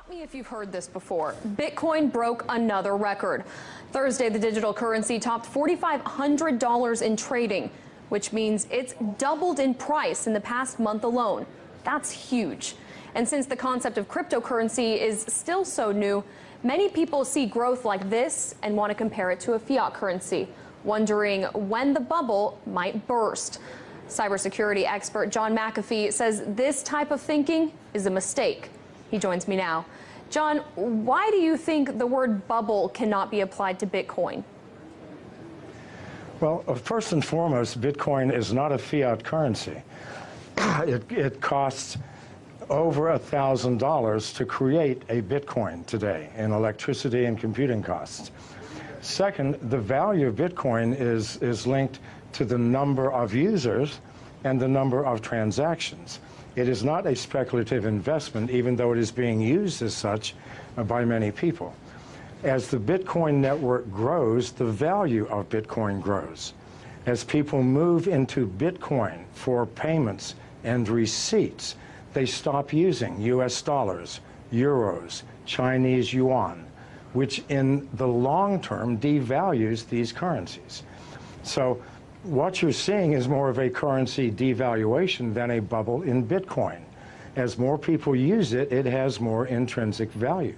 Stop me if you've heard this before. Bitcoin broke another record. Thursday, the digital currency topped $4,500 in trading, which means it's doubled in price in the past month alone. That's huge. And since the concept of cryptocurrency is still so new, many people see growth like this and want to compare it to a fiat currency, wondering when the bubble might burst. Cybersecurity expert John McAfee says this type of thinking is a mistake. He joins me now. John, why do you think the word bubble cannot be applied to Bitcoin? Well, first and foremost, Bitcoin is not a fiat currency. It costs over $1,000 to create a Bitcoin today in electricity and computing costs. Second, the value of Bitcoin is linked to the number of users and the number of transactions. It is not a speculative investment, even though it is being used as such by many people. As the Bitcoin network grows, the value of Bitcoin grows. As people move into Bitcoin for payments and receipts, they stop using US dollars, euros, Chinese yuan, which in the long term devalues these currencies. So what you're seeing is more of a currency devaluation than a bubble in Bitcoin. As more people use it, it has more intrinsic value.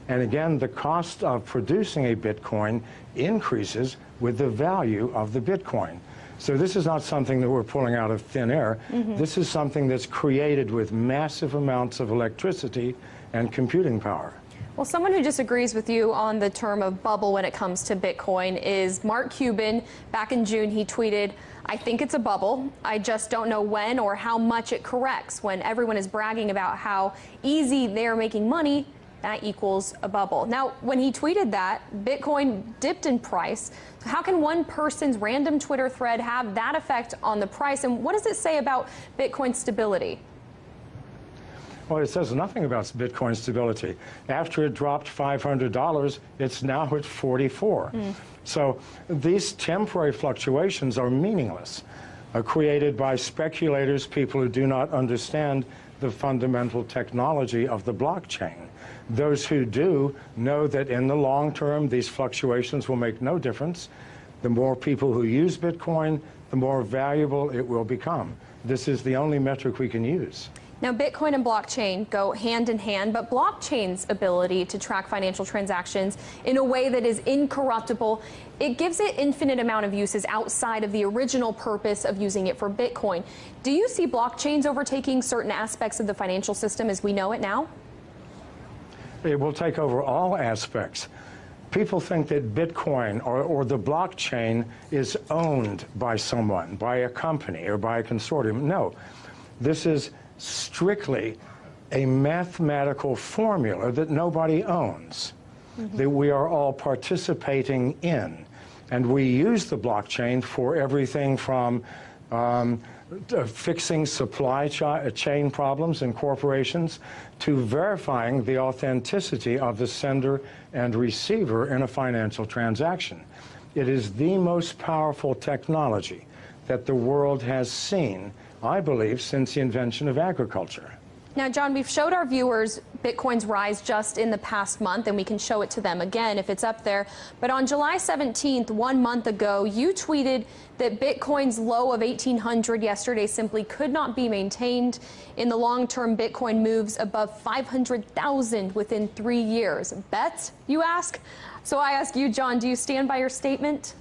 And again, the cost of producing a Bitcoin increases with the value of the Bitcoin. So this is not something that we're pulling out of thin air. This is something that's created with massive amounts of electricity and computing power. Well, someone who disagrees with you on the term of bubble when it comes to Bitcoin is Mark Cuban. Back in June, he tweeted, "I think it's a bubble. I just don't know when or how much it corrects." When everyone is bragging about how easy they're making money, that equals a bubble. Now, when he tweeted that, Bitcoin dipped in price. So how can one person's random Twitter thread have that effect on the price? And what does it say about Bitcoin's stability? Well, it says nothing about Bitcoin stability. After it dropped $500, it's now at 44. So these temporary fluctuations are meaningless, created by speculators, people who do not understand the fundamental technology of the blockchain. Those who do know that in the long term, these fluctuations will make no difference. The more people who use Bitcoin, the more valuable it will become. This is the only metric we can use. Now, Bitcoin and blockchain go hand in hand, but blockchain's ability to track financial transactions in a way that is incorruptible, it gives it infinite amount of uses outside of the original purpose of using it for Bitcoin. Do you see blockchains overtaking certain aspects of the financial system as we know it now? It will take over all aspects. People think that Bitcoin or the blockchain is owned by someone, by a company or by a consortium. No, this is strictly a mathematical formula that nobody owns, that we are all participating in. And we use the blockchain for everything from fixing supply chain problems in corporations to verifying the authenticity of the sender and receiver in a financial transaction. It is the most powerful technology that the world has seen, I believe, since the invention of agriculture. Now, John, we've showed our viewers Bitcoin's rise just in the past month, and we can show it to them again if it's up there. But on July 17th, 1 month ago, you tweeted that Bitcoin's low of 1,800 yesterday simply could not be maintained. In the long term, Bitcoin moves above 500,000 within 3 years. Bet, you ask? So I ask you, John, do you stand by your statement?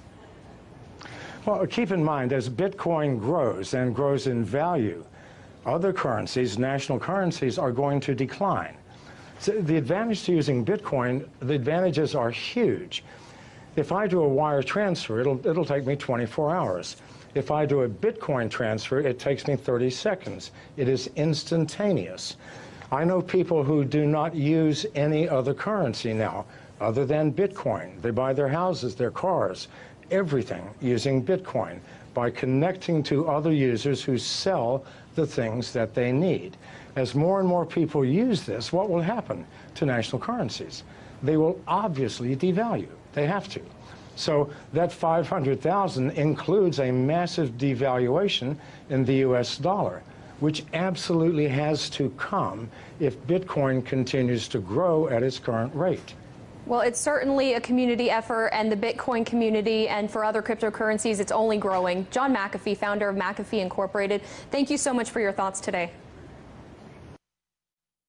Well, keep in mind, as Bitcoin grows and grows in value, other currencies, national currencies, are going to decline. So the advantage to using Bitcoin, the advantages are huge. If I do a wire transfer, it'll take me 24 hours. If I do a Bitcoin transfer, it takes me 30 seconds. It is instantaneous. I know people who do not use any other currency now other than Bitcoin. They buy their houses, their cars, everything using Bitcoin by connecting to other users who sell the things that they need. As more and more people use this, what will happen to national currencies? They will obviously devalue. They have to. So that 500,000 includes a massive devaluation in the US dollar. which absolutely has to come if Bitcoin continues to grow at its current rate. Well, it's certainly a community effort, and the Bitcoin community and for other cryptocurrencies, it's only growing. John McAfee, founder of McAfee Incorporated, thank you so much for your thoughts today.